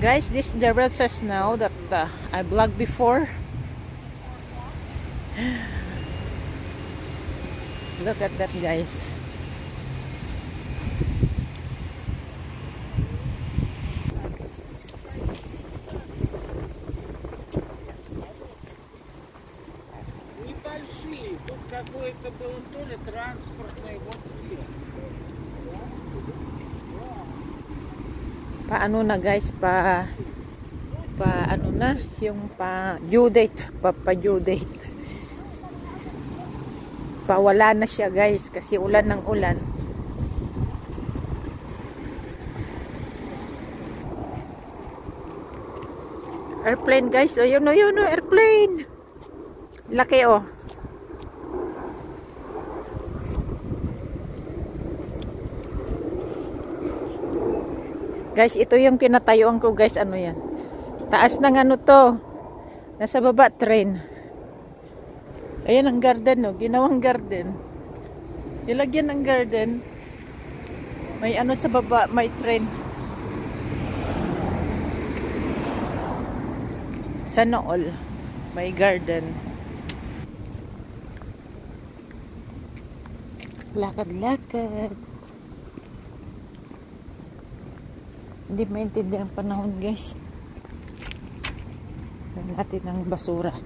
Guys, this is the roses now that I vlogged before. Look at that, guys. Небольшие, тут какой-то был то ли транспортный, вот где. Paano na guys, ano na, yung due date, due date. Wala na siya guys, kasi ulan ng ulan. Airplane guys, oh yun, airplane. Laki oh. Guys, ito yung pinatayuan ko guys, ano yan? Taas ng ano to. Nasa baba, train. Ayan ang garden, no? Ginawang garden. Nilagyan ng garden. May ano sa baba, may train. Sana all. May garden. Lakad-lakad. Hindi maintindihan ang panahon guys. Lagyan natin ng basura.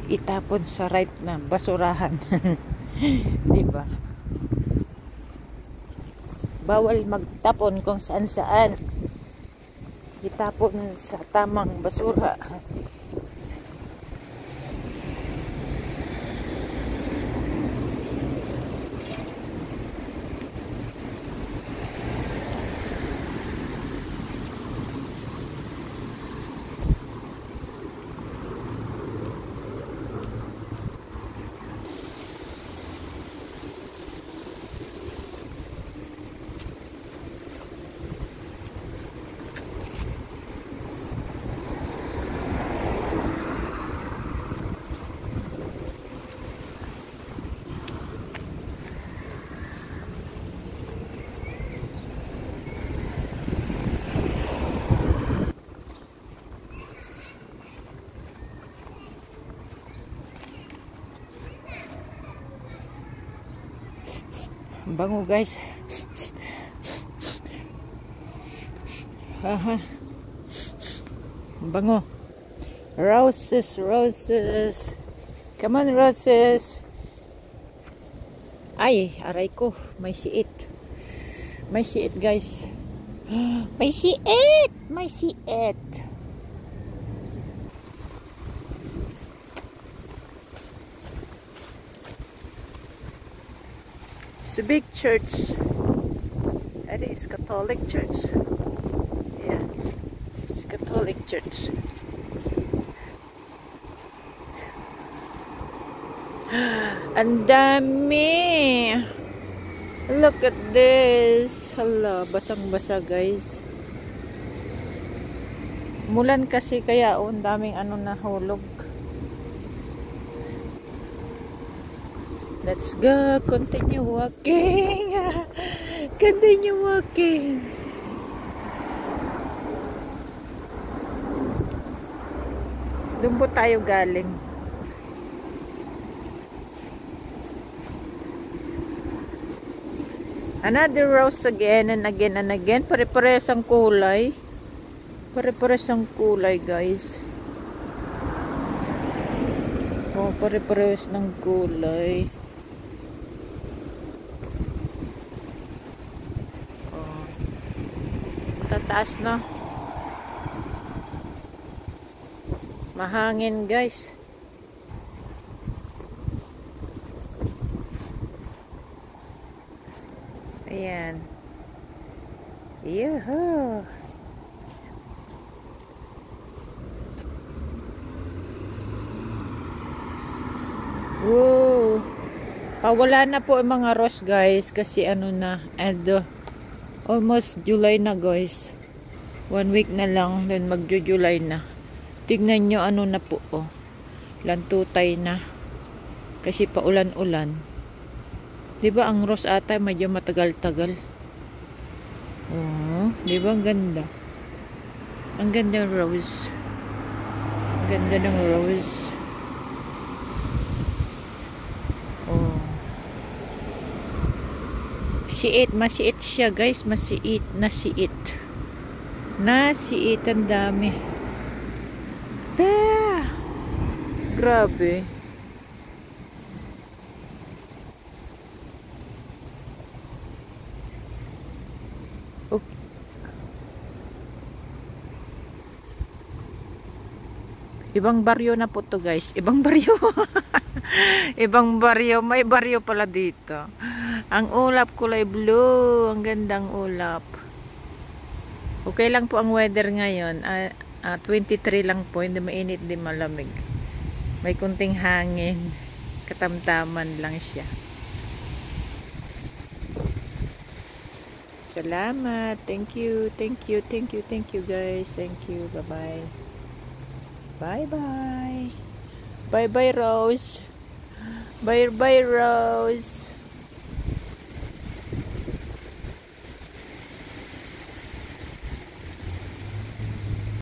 Itapon sa right na basurahan. Diba? Bawal magtapon kung saan-saan. Itapon sa tamang basura. Bango guys. Haha. Bango. Roses, roses. Come on, roses. Ay, aray ko. May siit. May siit guys. May siit. May siit. It's a big church. That is Catholic church. Yeah, it's Catholic church. Ang dami. Look at this. Hala, basang-basa guys. Mulan kasi kaya ang daming ano nahulog. Let's go, continue walking. Continue walking. Doon po tayo galing. Another rose again and again and again. Pare-pares ang kulay. Pare-pares ang kulay, guys. Oh, pare-pares ng kulay. Tataas na. Mahangin guys. Ayan. Yuhu. Woo. Pawala na po ang mga rose guys kasi ano na, almost July na guys. 1 week na lang, then magjo-July na. Tignan nyo ano na po, oh. Lantutay na. Kasi paulan-ulan. 'Di ba ang rose ata medyo matagal-tagal. Oh, di ba ang ganda? Ang ganda ng rose. Ang ganda ng rose. Oh. Siit, masiit siya guys, masiit, nasiit. Nasiit, ang dami. Ah, grabe. Okay. Ibang baryo na po to guys. Ibang baryo. Ibang baryo. May baryo pala dito. Ang ulap kulay blue. Ang gandang ulap. Okay lang po ang weather ngayon. 23 lang po. Hindi mainit, hindi malamig. May kunting hangin. Katamtaman lang siya. Salamat. Thank you. Thank you. Thank you. Thank you guys. Thank you. Bye-bye. Bye-bye. Bye-bye, Rose. Bye-bye, Rose.